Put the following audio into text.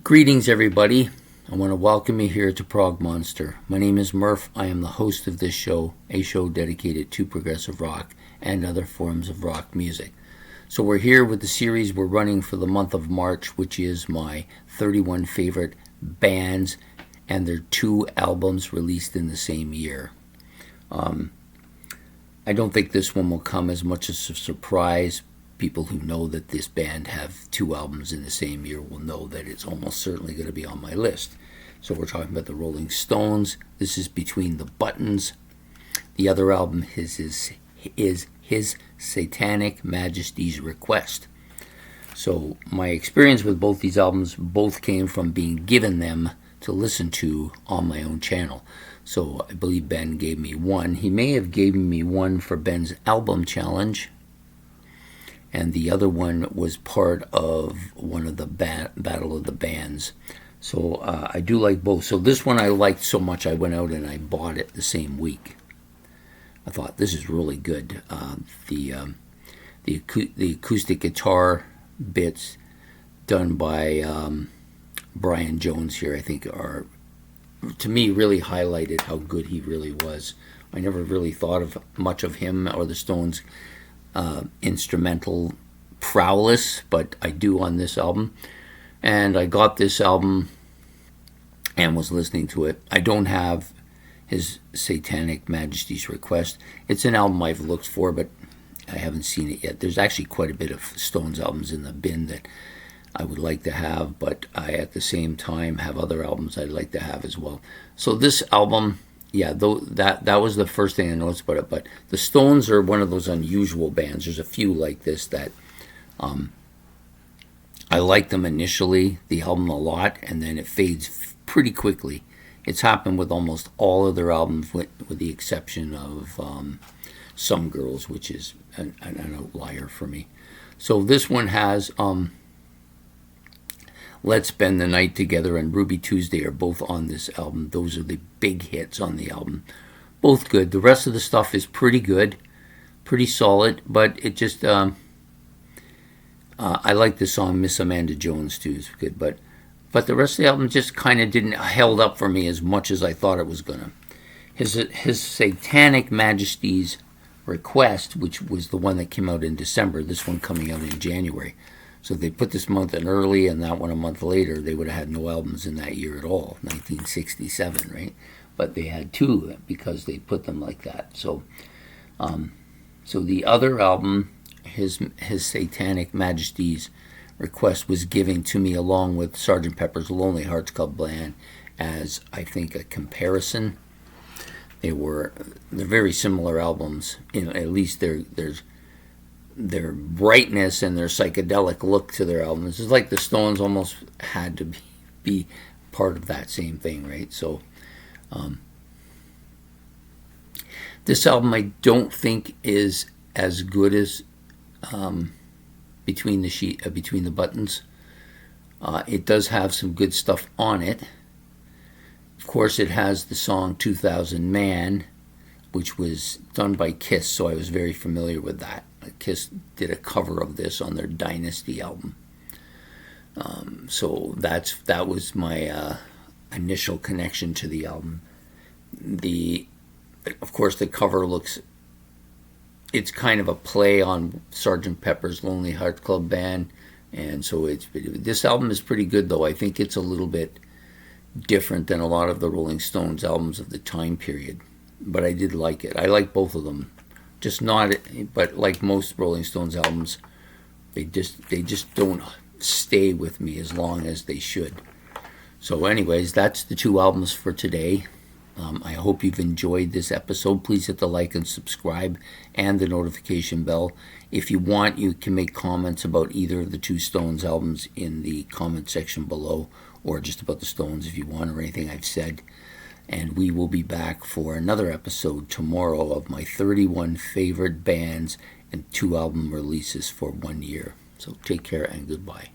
Greetings, everybody. I want to welcome you here to Prog Monster. My name is Murph. I am the host of this show, a show dedicated to progressive rock and other forms of rock music. So we're here with the series we're running for the month of March, which is my 31 favorite bands and their 2 albums released in the same year. I don't think this one will come as much as a surprise. People who know that this band have 2 albums in the same year will know that it's almost certainly going to be on my list. So we're talking about the Rolling Stones. This is Between the Buttons. The other album is His Satanic Majesty's Request. So my experience with both these albums both came from being given them to listen to on my own channel. So I believe Ben gave me one. He may have given me one for Ben's album challenge, and the other one was part of one of the Battle of the Bands. So I do like both. So this one I liked so much I went out and I bought it the same week. I thought this is really good. The acoustic guitar bits done by Brian Jones here, I think, are, to me, really highlighted how good he really was. I never really thought of much of him or the Stones' instrumental prowess, but I do on this album. And I got this album and was listening to it. I don't have His Satanic Majesty's Request. It's an album I've looked for, but I haven't seen it yet. There's actually quite a bit of Stones albums in the bin that I would like to have, but I at the same time have other albums I'd like to have as well. So this album, yeah, that was the first thing I noticed about it. But the Stones are one of those unusual bands. There's a few like this that I like them initially, the album a lot, and then it fades pretty quickly. It's happened with almost all of their albums, with the exception of Some Girls, which is an outlier for me. So this one has Let's Spend the Night Together and Ruby Tuesday are both on this album. Those are the big hits on the album. Both good. The rest of the stuff is pretty good, pretty solid, but it just, I like the song Miss Amanda Jones too, it's good, but the rest of the album just kind of didn't held up for me as much as I thought it was going to. His Satanic Majesty's Request, which was the one that came out in December, this one coming out in January. So if they put this month in early and that one a month later, they would have had no albums in that year at all, 1967, right? But they had 2 because they put them like that. So so the other album, His Satanic Majesty's Request, was given to me along with Sgt. Pepper's Lonely Hearts Club Band as, I think, a comparison. They're very similar albums, at least their brightness and their psychedelic look to their albums. It's like the Stones almost had to be part of that same thing, right? So this album I don't think is as good as Between the Buttons. It does have some good stuff on it. Of course, it has the song 2000 Man, which was done by Kiss, so I was very familiar with that. Kiss did a cover of this on their Dynasty album. So that was my initial connection to the album. Of course, the cover it's kind of a play on Sgt. Pepper's Lonely Hearts Club Band, and so this album is pretty good, though. I think it's a little bit different than a lot of the Rolling Stones albums of the time period, but I did like it. I like both of them. Just not, but like most Rolling Stones albums, they just don't stay with me as long as they should. So anyways, that's the 2 albums for today. I hope you've enjoyed this episode. Please hit the like and subscribe and the notification bell. If you want, you can make comments about either of the 2 Stones albums in the comment section below, or just about the Stones if you want, or anything I've said. And we will be back for another episode tomorrow of my 31 favorite bands and 2 album releases for 1 year. So take care and goodbye.